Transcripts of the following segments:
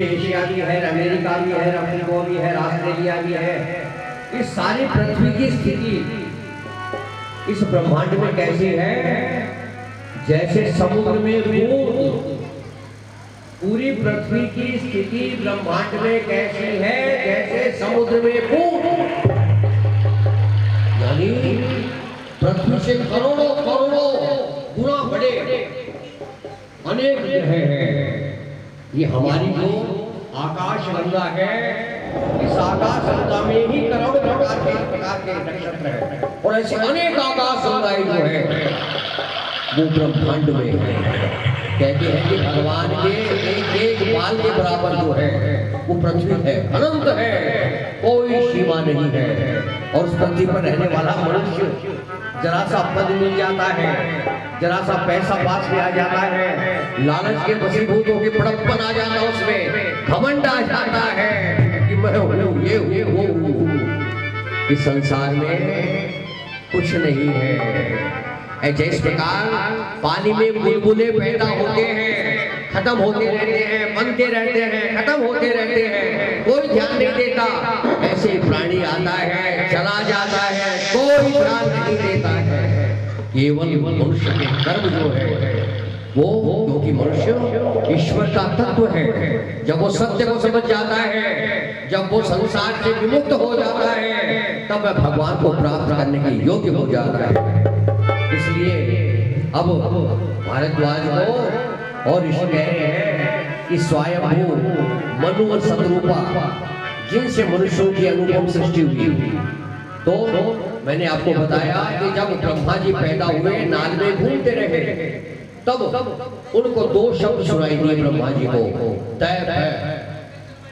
Asia भी है, America भी है, अफ्रीका भी है, ऑस्ट्रेलिया भी है। इस सारी पृथ्वी की स्थिति इस ब्रह्मांड में कैसी है? जैसे समुद्र में बूंद। पूरी पृथ्वी की स्थिति ब्रह्मांड में कैसी है? जैसे समुद्र में बूंद। यानी पृथ्वी से करोड़ों करोड़ों गुना बड़े अनेक ग्रह हैं। ये हमारी जो आकाश गंगा है, इस आकाश गंगा में ही करोड़ों प्रकार के नक्षत्र हैं और ऐसे अनेक आकाश गंगाएं जो है वो ब्रह्मांड में है। कहते हैं कि भगवान के एक एक बाल के बराबर जो है वो पृथ्वी है, अनंत है, कोई सीमा नहीं है। और उस पृथ्वी पर रहने वाला मनुष्य जरा सा पद मिल जाता है, जरा सा पैसा पास में आ जाता है, लालच के वशीभूत होकर बड़प्पन आ जाता है, उसमें घमंड आ जाता है कि मैं हूँ, ये हूँ, वो हूँ। इस संसार में कुछ नहीं है। जिस प्रकार पानी में बुलबुले पैदा होते हैं, खत्म होते रहते हैं, बनते रहते हैं, खत्म होते रहते हैं, कोई ध्यान नहीं देता। ऐसे प्राणी आता है, चला जाता है, कोई ध्यान नहीं देता है। केवल मनुष्य के कर्म जो है वो, क्योंकि मनुष्य ईश्वर का तत्व है, जब वो सत्य को समझ जाता है, जब वो संसार से विमुक्त हो जाता है, तब वह भगवान को प्राप्त करने के योग्य हो जाता है। इसलिए अब भारद्वाज को और ऋषि कह रहे हैं कि स्वयंभू मनु और सतरूपा जिनसे मनुष्यों की अनुपम सृष्टि हुई। तो मैंने आपको बताया कि जब ब्रह्मा जी पैदा हुए, नाल में घूमते रहे, तब उनको दो शब्द सुनाई दिए ब्रह्मा जी को, तय है।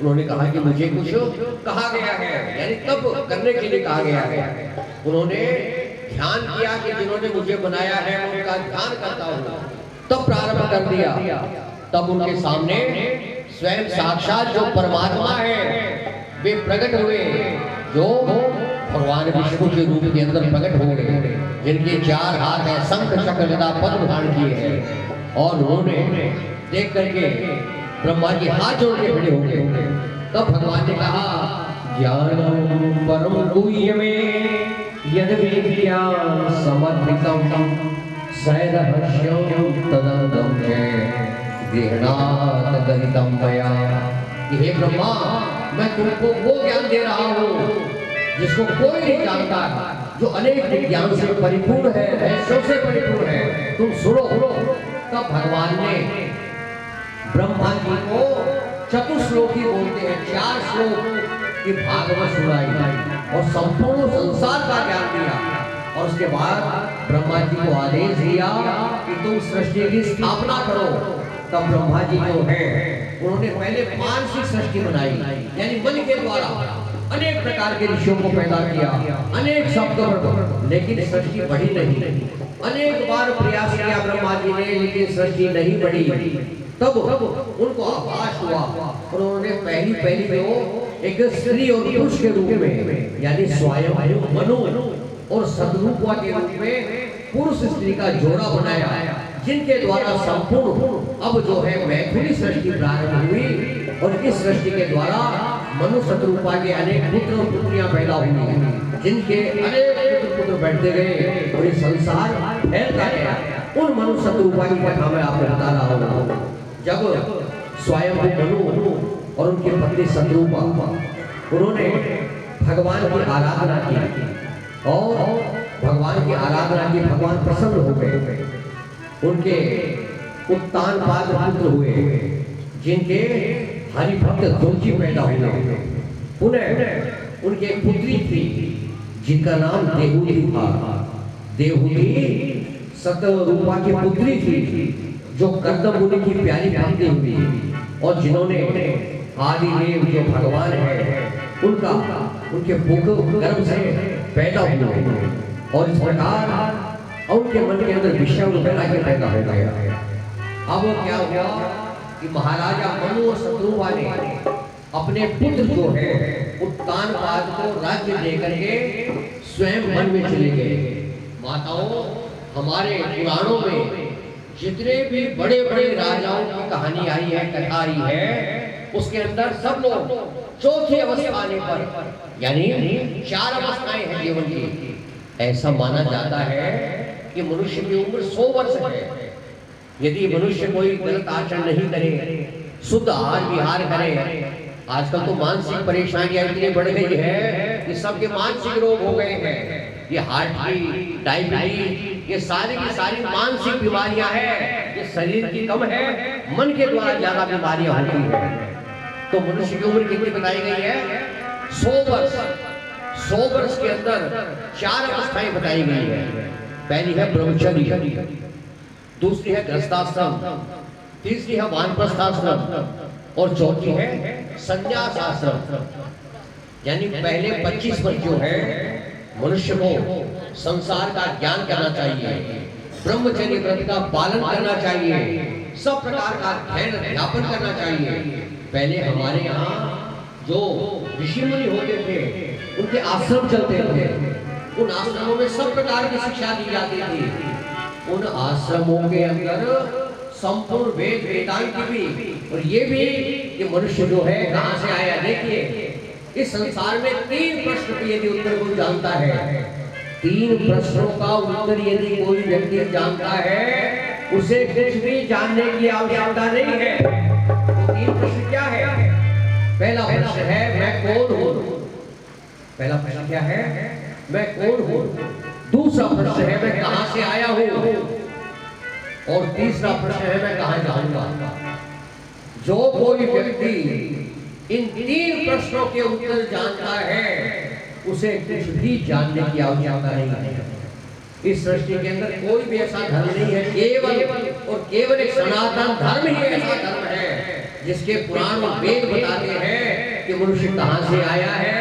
उन्होंने कहा कि मुझे कुछ कहा गया है, यानी तब करने के लिए कहा गया है। उन्होंने ध्यान किया कि जिन्होंने मुझे बनाया है उनका ध्यान करता हूँ, तब प्रारंभ कर दिया। तब उनके सामने स्वयं साक्षात जो परमात्मा है वे प्रकट हुए, जो भगवान विष्णु के रूप के अंदर प्रकट हुए, जिनके 4 हाथ हैं, शंख चक्र गदा पद्म धारण किए हैं। और उन्होंने देख करके ब्रह्मा जी हाथ जोड़ के खड़े हो गए। तब भगवान ने कहा, ज्ञानम परम गुह्य में यद विज्ञान समर्पितम सैरहस्यं तदंतम गृह्णात गहितम मया। हे ब्रह्मा, मैं तुमको वो ज्ञान दे रहा हूँ जिसको कोई नहीं जानता, जो अनेक विज्ञान से परिपूर्ण है, रहस्यों से परिपूर्ण है, तुम सुनो। तब भगवान ने ब्रह्मा जी को चतुश्लोकी बोलते हैं, 4 श्लोक की भागवत सुनाई और संपूर्ण संसार का ज्ञान दिया। और उसके बाद ब्रह्मा जी को आदेश दिया कि तुम सृष्टि की स्थापना करो। तब ब्रह्मा जी जो है उन्होंने पहले मानसिक सृष्टि बनाई, यानी मन के द्वारा अनेक प्रकार के ऋषियों को पैदा किया, अनेक शब्द, लेकिन सृष्टि बढ़ी नहीं। अनेक बार प्रयास किया ब्रह्मा जी ने, लेकिन सृष्टि नहीं बढ़ी। तब उनको आभास हुआ और उन्होंने पहली जो एक स्त्री और पुरुष के रूप में, यानी स्वयं मनु और सतरूपा के रूप में पुरुष स्त्री का जोड़ा बनाया, जिनके द्वारा संपूर्ण अब जो है मैथिली सृष्टि प्रारंभ हुई। और इस सृष्टि के द्वारा मनु सतरूपा के अनेक पुत्र और पुत्रियां पैदा हुई, जिनके अनेक पुत्र बैठते गए और ये संसार फैलता गया। उन मनु सतरूपा की कथा मैं आपको बता रहा हूँ। जब स्वयं मनु और उनकी पत्नी सतरूपा, उन्होंने भगवान की आराधना की और भगवान की आराधना की, भगवान प्रसन्न हो गए। उनके उत्तानपाद पुत्र हुए, जिनके हरिभक्त दुर्जी पैदा हुए। पुनः उनकी एक पुत्री थी जिनका नाम देहुति था। देहुति सतरूपा की पुत्री थी, जो कर्दम मुनि की प्यारी भक्ति हुई और जिन्होंने आदिदेव जो भगवान है उनका उनके गर्भ से पैदा हुए। और इस प्रकार उनके मन के अंदर विषय वैराग्य पैदा हो गया। अब क्या हुआ कि महाराजा मनु और सतरूपा ने अपने पुत्र जो है उत्तानपाद को राज्य देकर के स्वयं वन में चले गए। माताओं, हमारे पुराणों में जितने भी बड़े बड़े राजाओं की कहानी आई है, कथा आई है, उसके अंदर सब लोग चौथी अवस्था आने पर, यानी 4 अवस्थाएं हैं जीवन की, ऐसा माना जाता है कि मनुष्य की उम्र 100 वर्ष है। यदि मनुष्य कोई गलत आचरण नहीं करे, शुद्ध आहार विहार करे। आजकल तो मानसिक परेशानियां इतनी बढ़ गई है कि सबके मानसिक रोग हो गए हैं। ये हार्ट की, डायबिटीज, ये सारी की सारी मानसिक बीमारियां हैं। ये शरीर की कम है, मन के द्वारा ज्यादा बीमारियां होती हैं। तो मनुष्य की उम्र कितनी बताई गई है? 100 वर्ष। 100 वर्ष के अंदर 4 अवस्थाएं बताई गई है। पहली है ब्रह्मचर्य, दूसरी है गृहस्थाश्रम, तीसरी है वानप्रस्थाश्रम और चौथी है संन्यास आश्रम। यानी पहले 25 वर्ष जो है मनुष्य को संसार का ज्ञान करना चाहिए, ब्रह्मचर्य व्रत का पालन करना चाहिए, सब प्रकार का अध्ययन अध्यापन करना चाहिए। पहले हमारे यहाँ जो ऋषि मुनि होते थे उनके आश्रम चलते थे। उन आश्रमों में सब प्रकार की शिक्षा दी जाती थी। उन आश्रमों के अंदर संपूर्ण वेद वेदांत भी, और ये भी कि मनुष्य जो है कहां से आया। देखिए इस संसार में 3 प्रश्न के यदि उत्तर कोई जानता है, 3 प्रश्नों का उत्तर यदि कोई व्यक्ति जानता है, उसे कुछ भी जानने की आवश्यकता नहीं है। तो 3 प्रश्न क्या है? पहला प्रश्न है मैं कौन हूं। पहला प्रश्न क्या है? मैं कौन हूं। दूसरा प्रश्न है मैं कहां से आया हूं, और तीसरा प्रश्न है मैं कहां जाऊंगा। जो कोई व्यक्ति इन 3 प्रश्नों के उत्तर जानता है, उसे कुछ भी जानने की आवश्यकता नहीं है। इस सृष्टि के अंदर कोई भी ऐसा धर्म नहीं है, केवल और केवल एक सनातन धर्म ही ऐसा धर्म है जिसके पुराण और वेद बताते हैं कि मनुष्य कहां से आया है,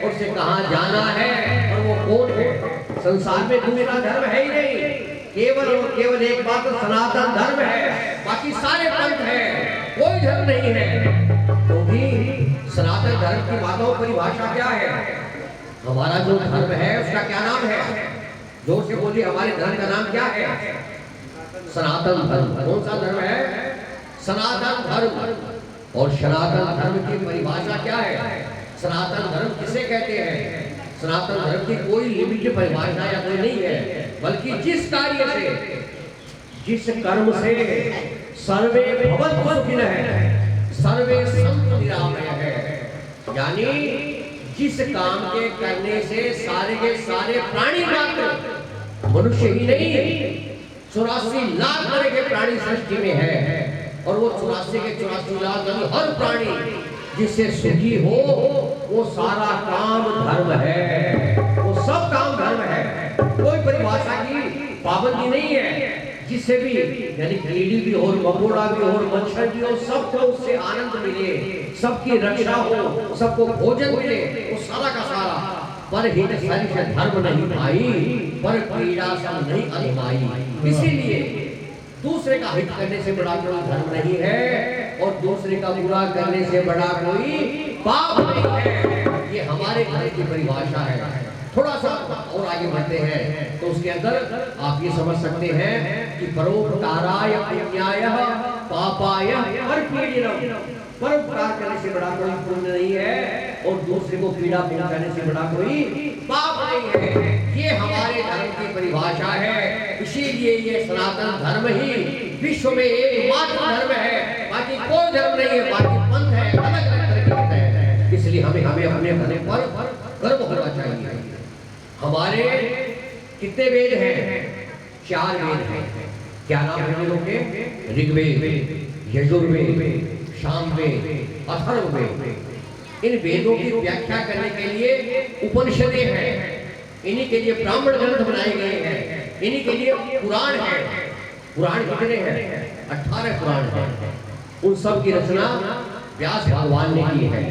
उसे कहां जाना है और वो कौन है। संसार में दूसरा धर्म है ही नहीं, केवल और केवल एक मात्र सनातन धर्म है। बाकी सारे पंथ हैं, कोई धर्म नहीं है। क्योंकि सनातन धर्म की माताओं परिभाषा क्या है? हमारा जो धर्म है उसका क्या नाम है? जोर से बोलिए, हमारे धर्म का नाम क्या है? सनातन धर्म। कौन सा धर्म है? सनातन धर्म। और सनातन धर्म की परिभाषा क्या है? सनातन धर्म किसे कहते हैं? सनातन धर्म की कोई लिमिट परिभाषा या कोई नहीं है, बल्कि जिस कार्य से, जिस कर्म से सर्वे भवन्तु सुखिनः सर्वे सन्तु निरामयः है, यानी जिस काम के करने से सारे के सारे प्राणी मात्र, मनुष्य ही नहीं 84 लाख तरह के प्राणी सृष्टि में है, और वो 84 के 84 लाख हर प्राणी जिससे सुखी हो, वो सारा काम धर्म है। वो सब काम धर्म है, कोई परिभाषा की पाबंदी नहीं है। जिससे भी, यानी कीड़ी भी हो, मकोड़ा भी हो, मच्छर भी हो, सबको उससे आनंद मिले, सबकी रक्षा हो, सबको भोजन मिले, वो सारा का सारा। पर हित सरिष धर्म नहीं भाई, पर पीड़ा सब नहीं अधमाई। इसीलिए दूसरे का हित करने से बड़ा कोई धर्म नहीं है, और दूसरे का बुरा करने से बड़ा कोई पाप नहीं है। ये हमारे घर की परिभाषा है। थोड़ा सा और आगे बढ़ते हैं तो उसके अंदर आप ये समझ सकते हैं कि परोपकाराय पुण्याय पापाय परपीडनम्। परोपकार करने से बड़ा कोई पुण्य नहीं है, और दूसरे को पीड़ा पहुंचाने से बड़ा कोई पाप नहीं है। ये हमारे धर्म की परिभाषा है। इसीलिए ये सनातन धर्म ही विश्व में एकमात्र धर्म है, बाकी कोई धर्म नहीं है, बाकी पंथ है, अलग अलग तरह के हैं। इसलिए हमें अपने धर्म पर गर्व होना चाहिए। हमारे कितने वेद हैं? 4 वेद हैं। क्या नाम है वेदों के? ऋग्वेद, यजुर्वेद, सामवेद, अथर्ववेद। इन वेदों की व्याख्या करने के लिए उपनिषदें हैं, इन्हीं के लिए ब्राह्मण ग्रंथ बनाए गए हैं, इन्हीं के लिए पुराण है। पुराण कितने हैं? 18 पुराण हैं। उन सब की रचना व्यास भगवान ने की है।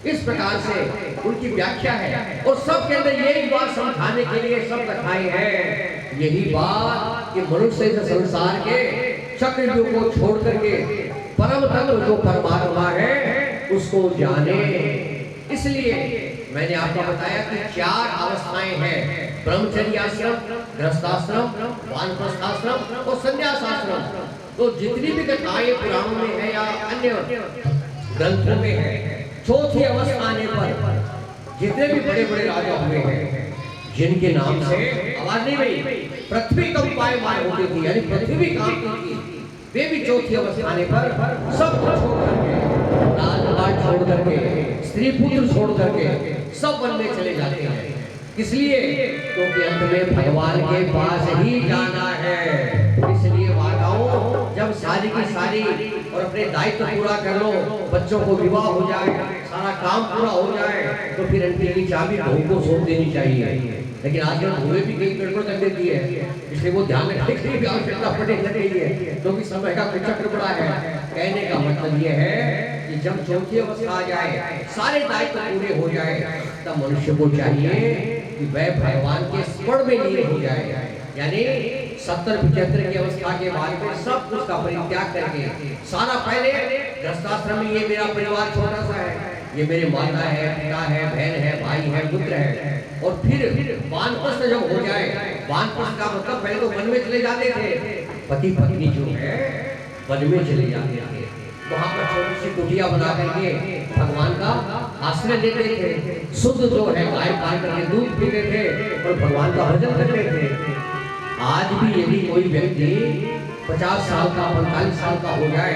इस प्रकार से उनकी व्याख्या है, और सब के अंदर यही बात समझाने के लिए सब कथाएं हैं। यही बात कि मनुष्य इस संसार के चक्रव्यूह को छोड़ करके परम तत्व जो परमात्मा है उसको जाने। इसलिए मैंने आपको बताया कि 4 अवस्थाएं हैं: ब्रह्मचर्य आश्रम, गृहस्थाश्रम, वानप्रस्थाश्रम और संन्यास आश्रम। तो जितनी भी कथाएं पुराणों में है या अन्य ग्रंथों में है। चौथी अवस्था आने पर जितने भी बड़े बड़े राजा हुए हैं, जिनके नाम से आवाज नहीं हुई, पृथ्वी कंपायमान होती थी, यानी पृथ्वी कांपती थी, वे भी चौथी अवस्था आने पर सब कुछ छोड़ करके, राजपाट छोड़ करके, स्त्री पुत्र छोड़ करके सब वन में चले जाते हैं। इसलिए क्योंकि अंत में भगवान के पास ही जाना है। इसलिए माताओं, जब सारी की सारी और अपने दायित्व पूरा कर लो, बच्चों को विवाह हो जाए, सारा काम पूरा हो जाए, तो फिर अंतिम की चाबी बहू को सौंप देनी चाहिए। लेकिन आजकल बहुएं भी कई गड़बड़ कर देती है, इसलिए वो ध्यान रखने की भी आवश्यकता पड़े लग रही है, क्योंकि समय का चक्र बड़ा है। कहने का मतलब ये है कि जब चौथी अवस्था आ जाए, सारे दायित्व पूरे हो जाए, तब मनुष्य को चाहिए कि वह भगवान के स्मरण में लीन हो जाए। यानी 70-75 की अवस्था के बाद में सब कुछ का परित्याग करके, सारा पहले गृहस्थाश्रम में ये मेरा परिवार छोटा सा है, ये मेरे माता है, पिता है, बहन है, भाई है, पुत्र है, और फिर वानप्रस्थ जब हो जाए, वानप्रस्थ का मतलब पहले तो वन में चले जाते थे, पति पत्नी जो है वन में चले जाते थे, वहां पर छोटी सी कुटिया बना करके भगवान का आश्रय लेते थे, शुद्ध जो है गाय पाल करके दूध पीते थे और भगवान का भजन करते थे। आज भी यदि कोई व्यक्ति 50 साल का 45 साल का हो जाए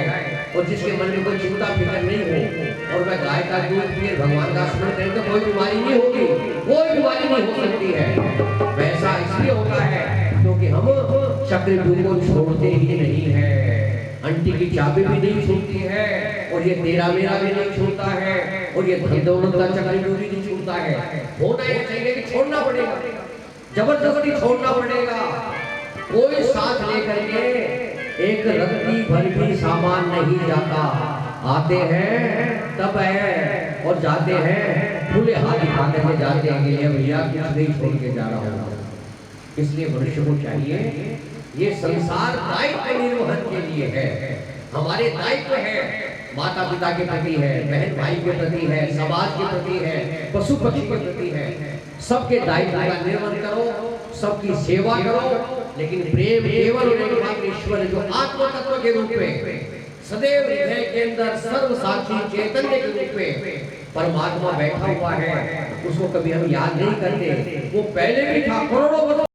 और जिसके मन में कोई चिंता फिक्र नहीं हो और वह गाय का दूध पिए, भगवान का स्मरण करे, तो कोई बीमारी नहीं होगी, कोई बीमारी नहीं हो सकती है। वैसा इसलिए होता है क्योंकि हम चक्रव्यूह को छोड़ते ही नहीं है, अंटी की चाबी भी नहीं छूटती है, और ये तेरा मेरा भी नहीं छूटता है, और ये धन दौलत का चक्रव्यूह भी नहीं छूटता है। होना ये चाहिए कि छोड़ना पड़ेगा, जबरदस्ती छोड़ना पड़ेगा। कोई साथ लेकर के एक रत्ती भर भी सामान नहीं जाता, आते हैं तब है और जाते हैं खुले हाथ दिखा करके जाते हैं कि भैया कुछ नहीं छोड़ के जा रहा हूँ। इसलिए मनुष्य को चाहिए, ये संसार दायित्व निर्वहन के लिए है, हमारे दायित्व है, माता पिता के प्रति है, बहन भाई के प्रति है, समाज के प्रति है, पशु पक्षी के प्रति है, सबके दायित्व का निर्वहन करो, सबकी सेवा करो, लेकिन प्रेम केवल एकमात्र ईश्वर जो आत्म तत्व के रूप में सदैव हृदय के अंदर सर्व साक्षी चैतन्य के रूप में परमात्मा बैठा हुआ है, उसको कभी हम याद नहीं करते। वो पहले भी था, करोड़ों